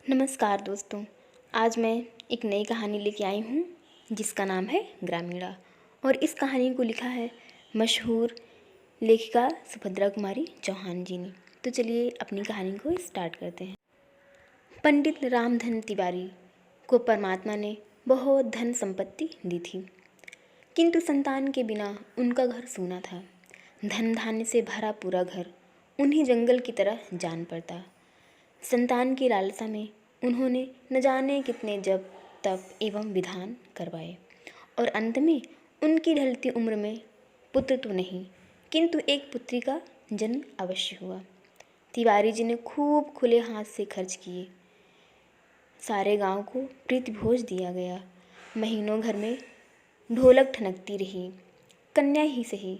नमस्कार दोस्तों। आज मैं एक नई कहानी लेके आई हूँ जिसका नाम है ग्रामीणा। और इस कहानी को लिखा है मशहूर लेखिका सुभद्रा कुमारी चौहान जी ने। तो चलिए अपनी कहानी को स्टार्ट करते हैं। पंडित रामधन तिवारी को परमात्मा ने बहुत धन संपत्ति दी थी, किंतु संतान के बिना उनका घर सूना था। धन धान्य से भरा पूरा घर उन्हीं जंगल की तरह जान पड़ता। संतान की लालसा में उन्होंने न जाने कितने जप तप एवं विधान करवाए और अंत में उनकी ढलती उम्र में पुत्र तो नहीं किंतु एक पुत्री का जन्म अवश्य हुआ। तिवारी जी ने खूब खुले हाथ से खर्च किए। सारे गांव को प्रीति भोज दिया गया। महीनों घर में ढोलक ठनकती रही। कन्या ही सही,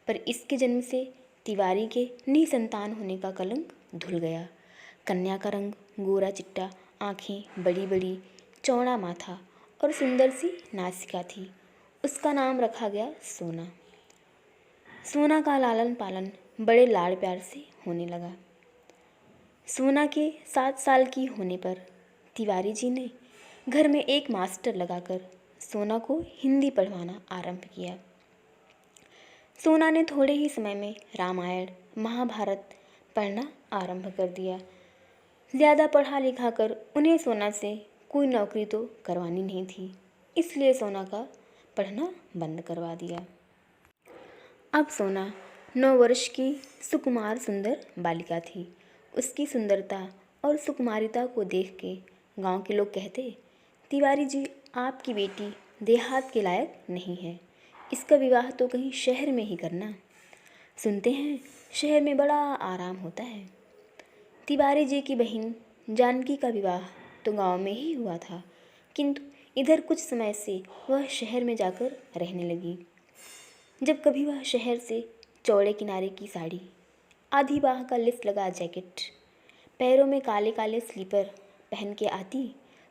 पर इसके जन्म से तिवारी के निसंतान होने का कलंक धुल गया। कन्या का रंग गोरा चिट्टा, आँखें बड़ी बड़ी, चौड़ा माथा और सुंदर सी नासिका थी। उसका नाम रखा गया सोना। सोना का लालन पालन बड़े लाड़ प्यार से होने लगा। सोना के 7 साल की होने पर तिवारी जी ने घर में एक मास्टर लगाकर सोना को हिंदी पढ़वाना आरंभ किया। सोना ने थोड़े ही समय में रामायण महाभारत पढ़ना आरंभ कर दिया। ज़्यादा पढ़ा लिखा कर उन्हें सोना से कोई नौकरी तो करवानी नहीं थी, इसलिए सोना का पढ़ना बंद करवा दिया। अब सोना 9 वर्ष की सुकुमार सुंदर बालिका थी। उसकी सुंदरता और सुकुमारिता को देख के गांव के लोग कहते, तिवारी जी आपकी बेटी देहात के लायक नहीं है, इसका विवाह तो कहीं शहर में ही करना। सुनते हैं शहर में बड़ा आराम होता है। तिवारी जी की बहन जानकी का विवाह तो गांव में ही हुआ था, किंतु इधर कुछ समय से वह शहर में जाकर रहने लगी। जब कभी वह शहर से चौड़े किनारे की साड़ी, आधी बाह का लिस लगा जैकेट, पैरों में काले काले स्लीपर पहन के आती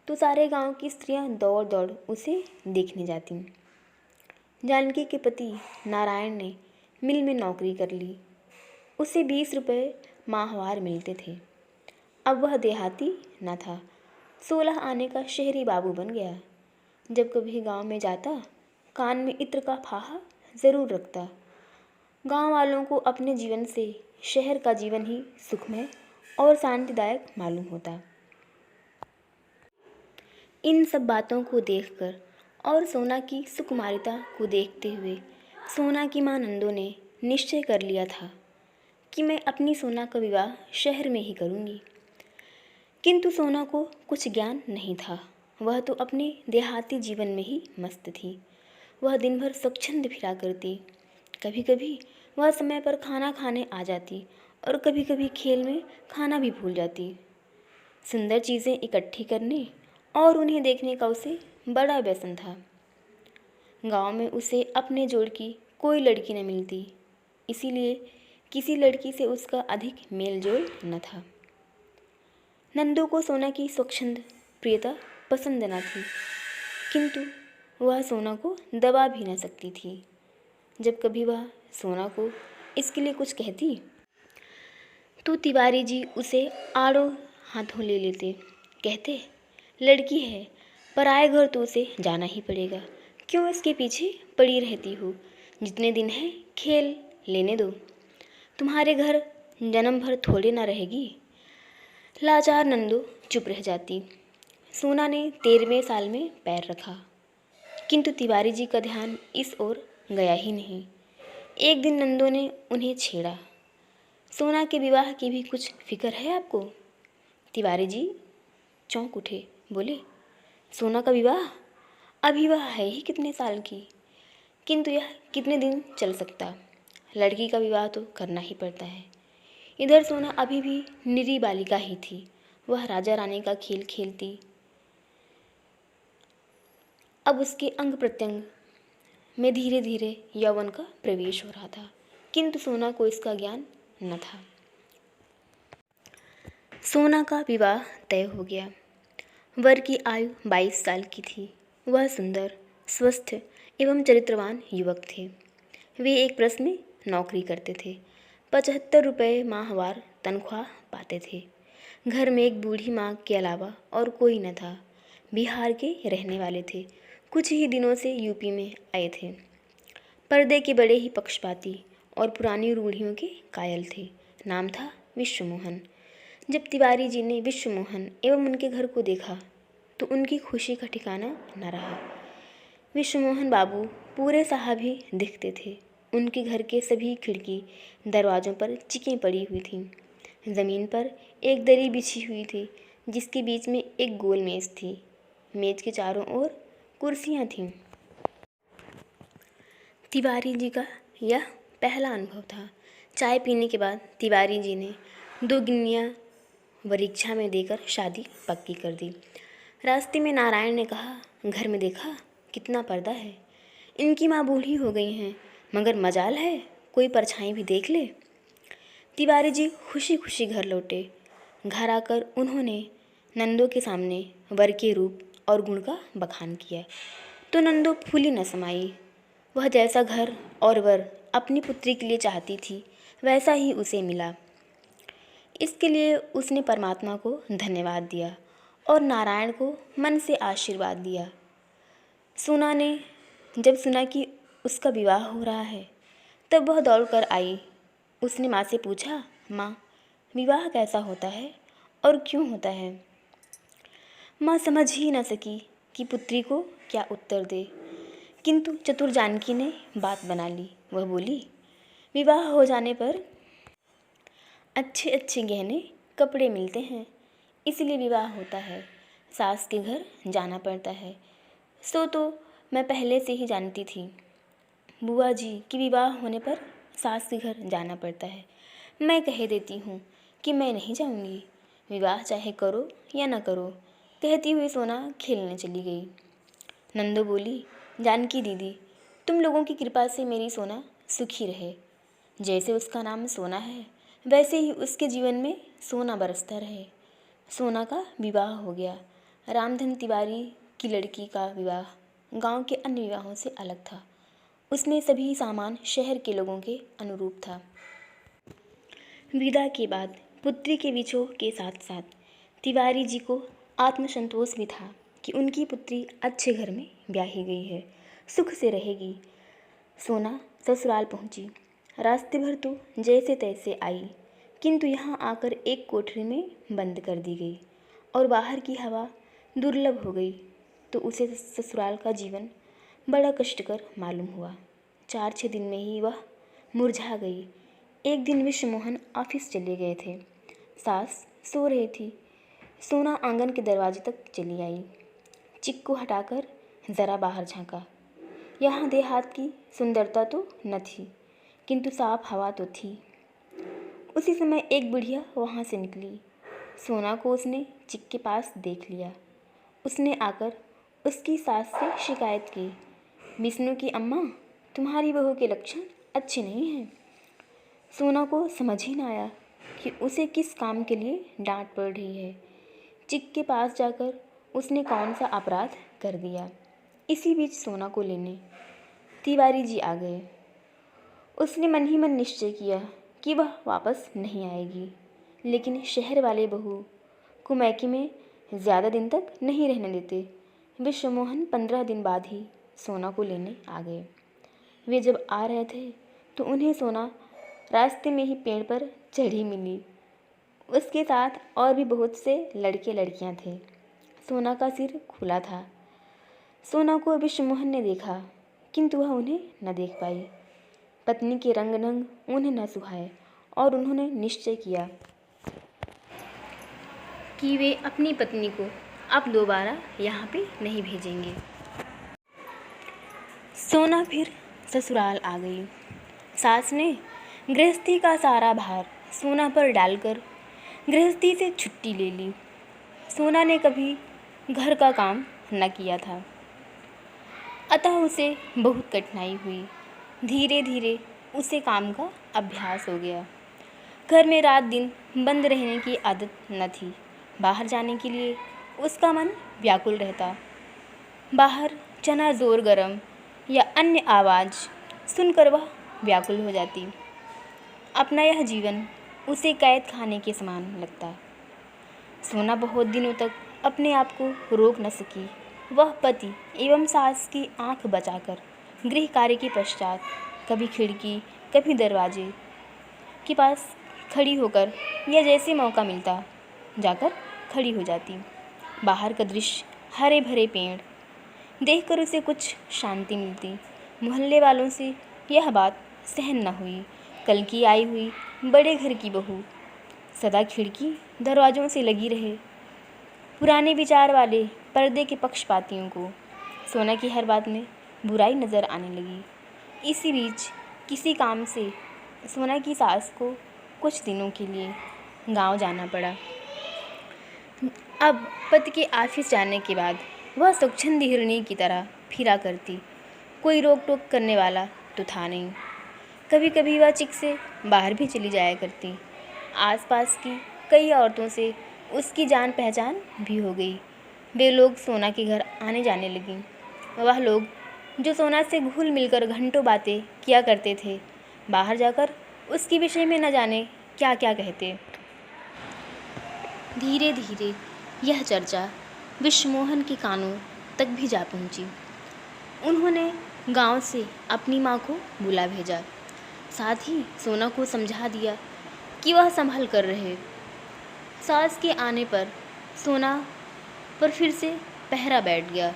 तो सारे गांव की स्त्रियां दौड़ दौड़ उसे देखने जाती। जानकी के पति नारायण ने मिल में नौकरी कर ली। उसे 20 रुपये माहवार मिलते थे। अब वह देहाती न था, 16 आने का शहरी बाबू बन गया। जब कभी गांव में जाता कान में इत्र का फाहा ज़रूर रखता। गांव वालों को अपने जीवन से शहर का जीवन ही सुखमय और शांतिदायक मालूम होता। इन सब बातों को देखकर और सोना की सुकुमारिता को देखते हुए सोना की माँ नंदो ने निश्चय कर लिया था कि मैं अपनी सोना का विवाह शहर में ही करूँगी। किंतु सोना को कुछ ज्ञान नहीं था। वह तो अपने देहाती जीवन में ही मस्त थी। वह दिन भर स्वच्छंद फिरा करती। कभी कभी वह समय पर खाना खाने आ जाती और कभी कभी खेल में खाना भी भूल जाती। सुंदर चीज़ें इकट्ठी करने और उन्हें देखने का उसे बड़ा व्यसन था। गांव में उसे अपने जोड़ की कोई लड़की न मिलती, इसीलिए किसी लड़की से उसका अधिक मेल जोल न था। नंदू को सोना की स्वच्छंद प्रियता पसंद न थी, किंतु वह सोना को दबा भी न सकती थी। जब कभी वह सोना को इसके लिए कुछ कहती तो तिवारी जी उसे आड़ो हाथों ले लेते। कहते, लड़की है, पराए घर तो उसे जाना ही पड़ेगा, क्यों इसके पीछे पड़ी रहती हो? जितने दिन है खेल लेने दो, तुम्हारे घर जन्म भर थोड़े ना रहेगी। लाचार नंदो चुप रह जाती। सोना ने 13वें साल में पैर रखा, किंतु तिवारी जी का ध्यान इस ओर गया ही नहीं। एक दिन नंदो ने उन्हें छेड़ा, सोना के विवाह की भी कुछ फिक्र है आपको? तिवारी जी चौंक उठे, बोले, सोना का विवाह? अभी वह है ही कितने साल की, किंतु यह कितने दिन चल सकता? लड़की का विवाह तो करना ही पड़ता है। इधर सोना अभी भी निरी बालिका ही थी। वह राजा रानी का खेल खेलती। अब उसके अंग प्रत्यंग में धीरे धीरे यौवन का प्रवेश हो रहा था, किंतु सोना को इसका ज्ञान न था। सोना का विवाह तय हो गया। वर की आयु 22 साल की थी। वह सुंदर, स्वस्थ एवं चरित्रवान युवक थे। वे एक प्रेस में नौकरी करते थे। 75 रुपये माहवार तनख्वाह पाते थे। घर में एक बूढ़ी माँ के अलावा और कोई न था। बिहार के रहने वाले थे, कुछ ही दिनों से यूपी में आए थे। पर्दे के बड़े ही पक्षपाती और पुरानी रूढ़ियों के कायल थे। नाम था विश्वमोहन। जब तिवारी जी ने विश्वमोहन एवं उनके घर को देखा तो उनकी खुशी का ठिकाना न रहा। विश्वमोहन बाबू पूरे साहब ही दिखते थे। उनके घर के सभी खिड़की दरवाज़ों पर चिकें पड़ी हुई थीं। ज़मीन पर एक दरी बिछी हुई थी जिसके बीच में एक गोल मेज़ थी। मेज़ के चारों ओर कुर्सियाँ थीं। तिवारी जी का यह पहला अनुभव था। चाय पीने के बाद तिवारी जी ने 2 गिन्नियाँ वरीक्षा में देकर शादी पक्की कर दी। रास्ते में नारायण ने कहा, घर में देखा कितना पर्दा है। इनकी माँ बूढ़ी हो गई हैं, मगर मजाल है कोई परछाई भी देख ले। तिवारी जी खुशी खुशी घर लौटे। घर आकर उन्होंने नंदो के सामने वर के रूप और गुण का बखान किया तो नंदो फूली न समाई। वह जैसा घर और वर अपनी पुत्री के लिए चाहती थी वैसा ही उसे मिला। इसके लिए उसने परमात्मा को धन्यवाद दिया और नारायण को मन से आशीर्वाद दिया। सोना ने जब सुना कि उसका विवाह हो रहा है तब वह दौड़कर आई। उसने माँ से पूछा, माँ विवाह कैसा होता है और क्यों होता है? माँ समझ ही न सकी कि पुत्री को क्या उत्तर दे, किंतु चतुर जानकी ने बात बना ली। वह बोली, विवाह हो जाने पर अच्छे अच्छे गहने कपड़े मिलते हैं, इसलिए विवाह होता है। सास के घर जाना पड़ता है, सो तो मैं पहले से ही जानती थी बुआ जी कि विवाह होने पर सास के घर जाना पड़ता है। मैं कह देती हूँ कि मैं नहीं जाऊँगी, विवाह चाहे करो या न करो। कहती हुई सोना खेलने चली गई। नंदो बोली, जानकी दीदी तुम लोगों की कृपा से मेरी सोना सुखी रहे। जैसे उसका नाम सोना है वैसे ही उसके जीवन में सोना बरसता रहे। सोना का विवाह हो गया। रामधन तिवारी की लड़की का विवाह गांव के अन्य विवाहों से अलग था। उसमें सभी सामान शहर के लोगों के अनुरूप था। विदा के बाद पुत्री के विछोह के साथ साथ तिवारी जी को आत्मसंतोष भी था कि उनकी पुत्री अच्छे घर में ब्याही गई है, सुख से रहेगी। सोना ससुराल पहुंची। रास्ते भर तो जैसे तैसे आई, किंतु यहाँ आकर एक कोठरी में बंद कर दी गई और बाहर की हवा दुर्लभ हो गई तो उसे ससुराल का जीवन बड़ा कष्टकर मालूम हुआ। 4-6 दिन में ही वह मुरझा गई। एक दिन विश्वमोहन ऑफिस चले गए थे। सास सो रही थी। सोना आंगन के दरवाजे तक चली आई। चिक को हटाकर ज़रा बाहर झांका। यहाँ देहात की सुंदरता तो न थी, किंतु साफ हवा तो थी। उसी समय एक बुढ़िया वहाँ से निकली। सोना को उसने चिक के पास देख लिया। उसने आकर उसकी सास से शिकायत की, विष्णु की अम्मा तुम्हारी बहू के लक्षण अच्छे नहीं हैं। सोना को समझ ही न आया कि उसे किस काम के लिए डांट पड़ रही है। चिक के पास जाकर उसने कौन सा अपराध कर दिया। इसी बीच सोना को लेने तिवारी जी आ गए। उसने मन ही मन निश्चय किया कि वह वापस नहीं आएगी, लेकिन शहर वाले बहू को मैके में ज़्यादा दिन तक नहीं रहने देते। विश्वमोहन 15 दिन बाद ही सोना को लेने आ गए। वे जब आ रहे थे तो उन्हें सोना रास्ते में ही पेड़ पर चढ़ी मिली। उसके साथ और भी बहुत से लड़के लड़कियां थे। सोना का सिर खुला था। सोना को विश्वमोहन ने देखा, किंतु वह उन्हें न देख पाई। पत्नी के रंग ढंग उन्हें न सुहाए और उन्होंने निश्चय किया कि वे अपनी पत्नी को अब दोबारा यहाँ पे नहीं भेजेंगे। सोना फिर ससुराल आ गई। सास ने गृहस्थी का सारा भार सोना पर डालकर गृहस्थी से छुट्टी ले ली। सोना ने कभी घर का काम न किया था, अतः उसे बहुत कठिनाई हुई। धीरे धीरे उसे काम का अभ्यास हो गया। घर में रात दिन बंद रहने की आदत न थी। बाहर जाने के लिए उसका मन व्याकुल रहता। बाहर चना जोर गरम या अन्य आवाज़ सुनकर वह व्याकुल हो जाती। अपना यह जीवन उसे कैद खाने के समान लगता। सोना बहुत दिनों तक अपने आप को रोक न सकी। वह पति एवं सास की आंख बचाकर गृह कार्य के पश्चात कभी खिड़की कभी दरवाजे के पास खड़ी होकर या जैसे मौका मिलता जाकर खड़ी हो जाती। बाहर का दृश्य, हरे भरे पेड़ देखकर उसे कुछ शांति मिलती। मोहल्ले वालों से यह बात सहन न हुई। कल की आई हुई बड़े घर की बहू सदा खिड़की दरवाज़ों से लगी रहे। पुराने विचार वाले पर्दे के पक्षपातियों को सोना की हर बात में बुराई नज़र आने लगी। इसी बीच किसी काम से सोना की सास को कुछ दिनों के लिए गांव जाना पड़ा। अब पति के ऑफिस जाने के बाद वह स्वच्छंद हिरणी की तरह फिरा करती। कोई रोक टोक करने वाला तो था नहीं। कभी कभी वह चिक से बाहर भी चली जाया करती। आसपास की कई औरतों से उसकी जान पहचान भी हो गई। वे लोग सोना के घर आने जाने लगी। वह लोग जो सोना से घुल मिलकर घंटों बातें किया करते थे, बाहर जाकर उसके विषय में न जाने क्या क्या कहते। धीरे धीरे यह चर्चा विश्वमोहन के कानों तक भी जा पहुंची। उन्होंने गांव से अपनी माँ को बुला भेजा। साथ ही सोना को समझा दिया कि वह संभल कर रहे। सास के आने पर सोना पर फिर से पहरा बैठ गया।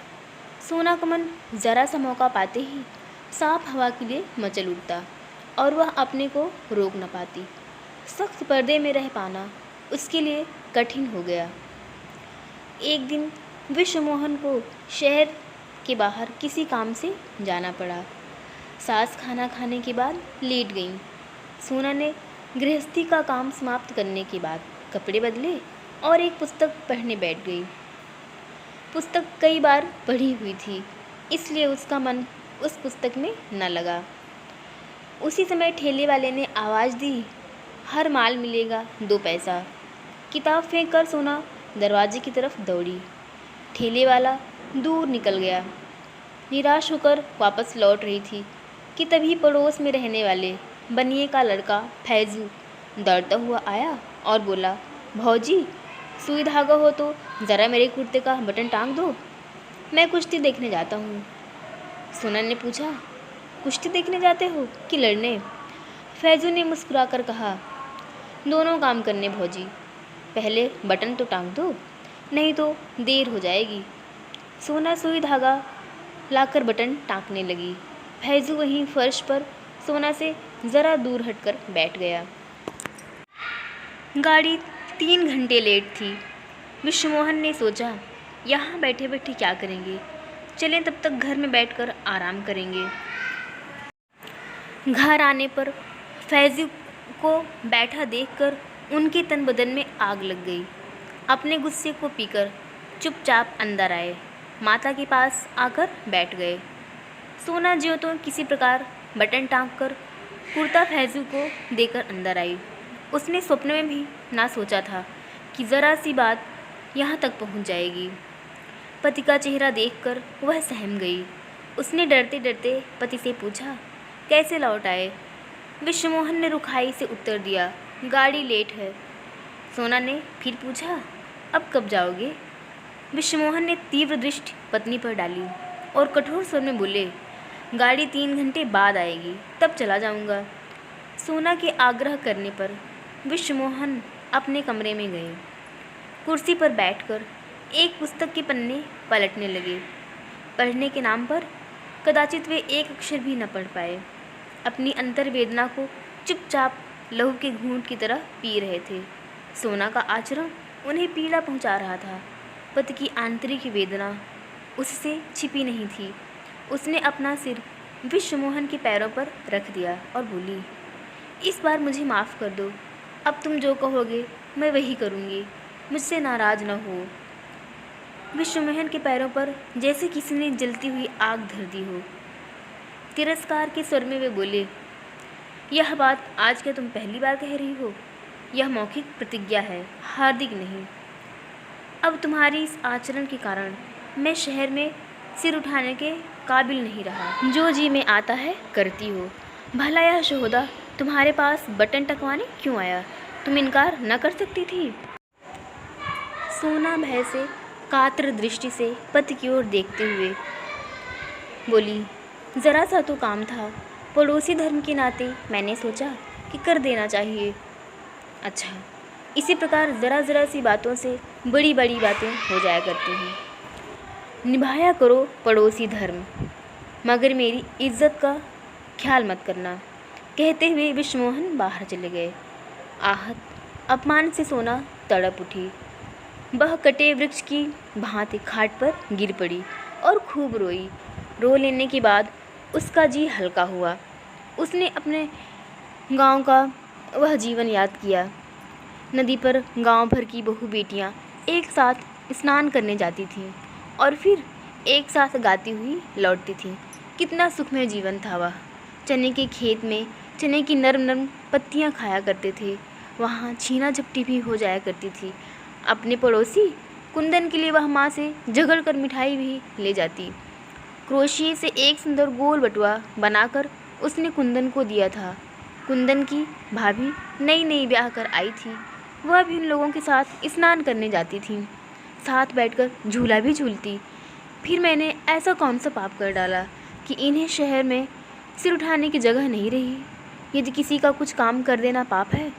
सोना का मन ज़रा सा मौका पाते ही साफ हवा के लिए मचल उठता और वह अपने को रोक न पाती। सख्त पर्दे में रह पाना उसके लिए कठिन हो गया। एक दिन विश्वमोहन को शहर के बाहर किसी काम से जाना पड़ा। सास खाना खाने के बाद लेट गईं। सोना ने गृहस्थी का काम समाप्त करने के बाद कपड़े बदले और एक पुस्तक पढ़ने बैठ गई। पुस्तक कई बार पढ़ी हुई थी, इसलिए उसका मन उस पुस्तक में न लगा। उसी समय ठेले वाले ने आवाज़ दी, हर माल मिलेगा 2 पैसा। किताब फेंक कर सोना दरवाजे की तरफ दौड़ी। ठेले वाला दूर निकल गया। निराश होकर वापस लौट रही थी कि तभी पड़ोस में रहने वाले बनिए का लड़का फैजू दौड़ता हुआ आया और बोला, भौजी सुई धागा हो तो ज़रा मेरे कुर्ते का बटन टांग दो, मैं कुश्ती देखने जाता हूँ। सोना ने पूछा, कुश्ती देखने जाते हो कि लड़ने? फैजू ने मुस्कुराकर कहा, दोनों काम करने भौजी, पहले बटन तो टांग दो, नहीं तो देर हो जाएगी। सोना सुई धागा लाकर बटन टाँकने लगी। फैजू वहीं फर्श पर सोना से ज़रा दूर हटकर बैठ गया। गाड़ी 3 घंटे लेट थी। विश्वमोहन ने सोचा, यहाँ बैठे बैठे क्या करेंगे, चलें तब तक घर में बैठकर आराम करेंगे। घर आने पर फैजू को बैठा देखकर उनके तन बदन में आग लग गई। अपने गुस्से को पीकर चुपचाप अंदर आए। माता के पास आकर बैठ गए। सोना ज्यों तो किसी प्रकार बटन टाँग कर कुर्ता फैजू को देकर अंदर आई। उसने स्वप्न में भी ना सोचा था कि ज़रा सी बात यहाँ तक पहुँच जाएगी। पति का चेहरा देखकर वह सहम गई। उसने डरते डरते पति से पूछा, कैसे लौट आए? विश्वमोहन ने रुखाई से उत्तर दिया, गाड़ी लेट है। सोना ने फिर पूछा, अब कब जाओगे? विश्वमोहन ने तीव्र दृष्टि पत्नी पर डाली और कठोर स्वर में बोले, गाड़ी 3 घंटे बाद आएगी, तब चला जाऊंगा। सोना के आग्रह करने पर विश्वमोहन अपने कमरे में गए। कुर्सी पर बैठकर एक पुस्तक के पन्ने पलटने लगे। पढ़ने के नाम पर कदाचित वे एक अक्षर भी न पढ़ पाए। अपनी अंतर्वेदना को चुपचाप लहू के घूंट की तरह पी रहे थे। सोना का आचरण उन्हें पीड़ा पहुंचा रहा था। पति की आंतरिक वेदना उससे छिपी नहीं थी। उसने अपना सिर विश्वमोहन के पैरों पर रख दिया और बोली, इस बार मुझे माफ़ कर दो। अब तुम जो कहोगे मैं वही करूँगी, मुझसे नाराज़ न हो। विश्वमोहन के पैरों पर जैसे किसी ने जलती हुई आग धर दी हो। तिरस्कार के स्वर में वे बोले, यह बात आज क्या तुम पहली बार कह रही हो? यह मौखिक प्रतिज्ञा है, हार्दिक नहीं। अब तुम्हारी इस आचरण के कारण मैं शहर में सिर उठाने के काबिल नहीं रहा। जो जी में आता है करती हो। भला यह शोहदा तुम्हारे पास बटन टकवाने क्यों आया? तुम इनकार न कर सकती थी? सोना भय से कातर दृष्टि से पति की ओर देखते हुए बोली, ज़रा सा तो काम था, पड़ोसी धर्म के नाते मैंने सोचा कि कर देना चाहिए। अच्छा, इसी प्रकार ज़रा ज़रा सी बातों से बड़ी बड़ी बातें हो जाया करती हैं। निभाया करो पड़ोसी धर्म, मगर मेरी इज्जत का ख्याल मत करना, कहते हुए विश्वमोहन बाहर चले गए। आहत अपमान से सोना तड़प उठी। वह कटे वृक्ष की भांति खाट पर गिर पड़ी और खूब रोई। रो लेने के बाद उसका जी हल्का हुआ। उसने अपने गांव का वह जीवन याद किया। नदी पर गांव भर की बहू बेटियां एक साथ स्नान करने जाती थीं और फिर एक साथ गाती हुई लौटती थीं। कितना सुखमय जीवन था वह। चने के खेत में चने की नरम नरम पत्तियां खाया करते थे। वहाँ छीना झपटी भी हो जाया करती थी। अपने पड़ोसी कुंदन के लिए वह माँ से झगड़ कर मिठाई भी ले जाती। क्रोशिये से एक सुंदर गोल बटुआ बनाकर उसने कुंदन को दिया था। कुंदन की भाभी नई नई ब्याह कर आई थी। वह भी उन लोगों के साथ स्नान करने जाती थी, साथ बैठकर झूला भी झूलती। फिर मैंने ऐसा कौन सा पाप कर डाला कि इन्हें शहर में सिर उठाने की जगह नहीं रही। यदि किसी का कुछ काम कर देना पाप है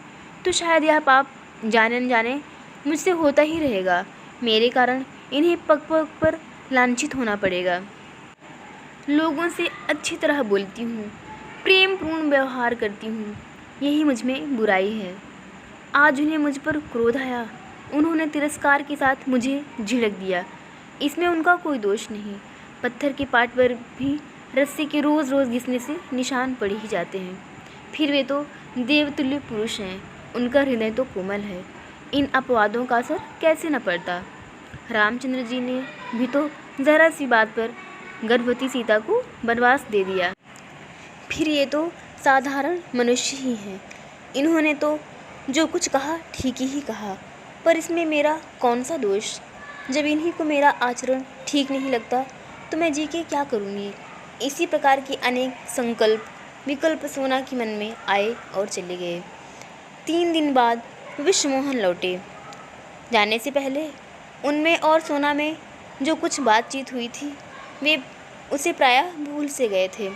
तो शायद यह पाप जाने न जाने मुझसे होता ही रहेगा। मेरे कारण इन्हें पग पग पर लांछित होना पड़ेगा। लोगों से अच्छी तरह बोलती हूँ, प्रेम पूर्ण व्यवहार करती हूँ, यही मुझ में बुराई है। आज उन्हें मुझ पर क्रोध आया। उन्होंने तिरस्कार के साथ मुझे झिड़क दिया। इसमें उनका कोई दोष नहीं। पत्थर के पाट पर भी रस्सी के रोज़ रोज़ घिसने से निशान पड़ ही जाते हैं। फिर वे तो देवतुल्य पुरुष हैं। उनका हृदय तो कोमल है। इन अपवादों का असर कैसे न पड़ता। रामचंद्र जी ने भी तो ज़रा सी बात पर गर्भवती सीता को वनवास दे दिया। फिर ये तो साधारण मनुष्य ही हैं। इन्होंने तो जो कुछ कहा ठीक ही कहा, पर इसमें मेरा कौन सा दोष। जब इन्हीं को मेरा आचरण ठीक नहीं लगता तो मैं जी के क्या करूँगी। इसी प्रकार के अनेक संकल्प विकल्प सोना के मन में आए और चले गए। 3 दिन बाद विश्वमोहन लौटे। जाने से पहले उनमें और सोना में जो कुछ बातचीत हुई थी वे उसे प्रायः भूल से गए थे।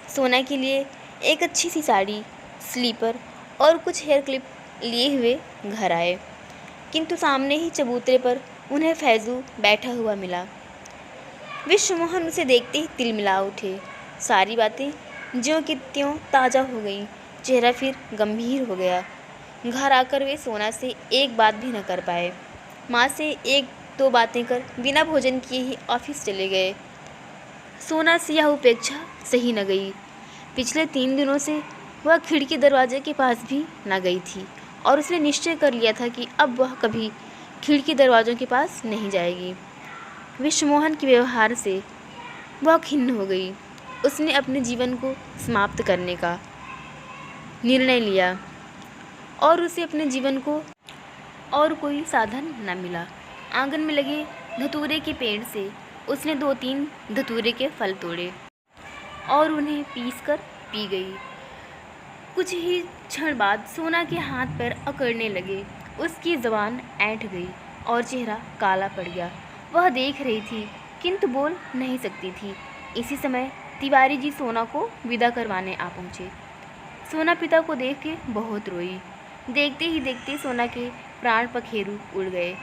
सोना के लिए एक अच्छी सी साड़ी, स्लीपर और कुछ हेयर क्लिप लिए हुए घर आए, किंतु सामने ही चबूतरे पर उन्हें फैजू बैठा हुआ मिला। विश्वमोहन उसे देखते ही तिलमिला उठे। सारी बातें ज्यों की त्यों ताज़ा हो गईं। चेहरा फिर गंभीर हो गया। घर आकर वे सोना से एक बात भी न कर पाए। माँ से 1-2 बातें कर बिना भोजन किए ही ऑफिस चले गए। सोना से यह उपेक्षा सही न गई। पिछले 3 दिनों से वह खिड़की दरवाजे के पास भी न गई थी और उसने निश्चय कर लिया था कि अब वह कभी खिड़की दरवाज़ों के पास नहीं जाएगी। विश्वमोहन के व्यवहार से वह खिन्न हो गई। उसने अपने जीवन को समाप्त करने का निर्णय लिया और उसे अपने जीवन को और कोई साधन न मिला। आंगन में लगे धतूरे के पेड़ से उसने 2-3 धतूरे के फल तोड़े और उन्हें पीसकर पी गई। कुछ ही क्षण बाद सोना के हाथ पैर अकड़ने लगे। उसकी ज़बान ऐंठ गई और चेहरा काला पड़ गया। वह देख रही थी किंतु बोल नहीं सकती थी। इसी समय तिवारी जी सोना को विदा करवाने आ पहुँचे। सोना पिता को देख के बहुत रोई। देखते ही देखते सोना के प्राण पखेरु उड़ गए।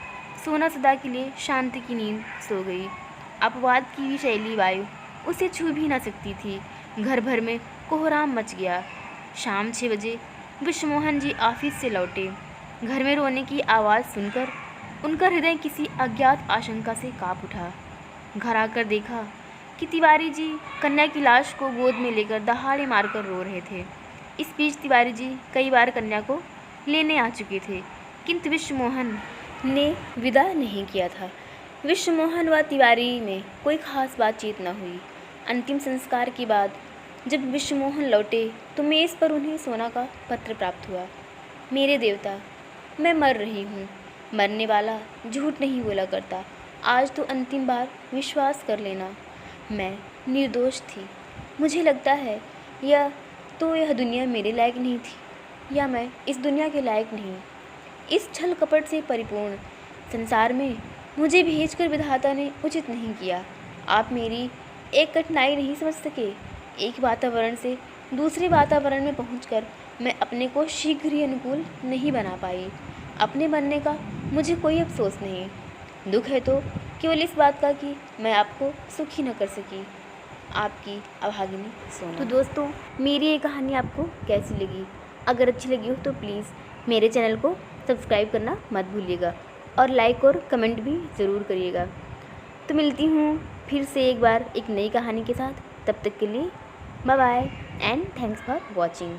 सोना सदा के लिए शांति की नींद सो गई। अपवाद की विषैली वायु उसे छू भी न सकती थी। घर भर में कोहराम मच गया। शाम 6 बजे विश्वमोहन जी ऑफिस से लौटे। घर में रोने की आवाज़ सुनकर उनका हृदय किसी अज्ञात आशंका से काँप उठा। घर आकर देखा कि तिवारी जी कन्या की लाश को गोद में लेकर दहाड़े मारकर रो रहे थे। इस बीच तिवारी जी कई बार कन्या को लेने आ चुके थे, किंतु विश्वमोहन ने विदा नहीं किया था। विश्वमोहन व तिवारी में कोई खास बातचीत न हुई। अंतिम संस्कार के बाद जब विश्वमोहन लौटे तो मेज़ पर उन्हें सोना का पत्र प्राप्त हुआ। मेरे देवता, मैं मर रही हूँ। मरने वाला झूठ नहीं बोला करता। आज तो अंतिम बार विश्वास कर लेना। मैं निर्दोष थी। मुझे लगता है यह दुनिया मेरे लायक नहीं थी, या मैं इस दुनिया के लायक नहीं। इस छल कपट से परिपूर्ण संसार में मुझे भेजकर विधाता ने उचित नहीं किया। आप मेरी एक कठिनाई नहीं समझ सके। एक वातावरण से दूसरे वातावरण में पहुंचकर मैं अपने को शीघ्र ही अनुकूल नहीं बना पाई। अपने बनने का मुझे कोई अफसोस नहीं। दुख है तो केवल इस बात का कि मैं आपको सुखी न कर सकी। आपकी अभागिनी सोना। तो दोस्तों, मेरी ये कहानी आपको कैसी लगी? अगर अच्छी लगी हो तो प्लीज़ मेरे चैनल को सब्सक्राइब करना मत भूलिएगा और लाइक और कमेंट भी ज़रूर करिएगा। तो मिलती हूँ फिर से एक बार एक नई कहानी के साथ। तब तक के लिए bye bye and thanks for watching.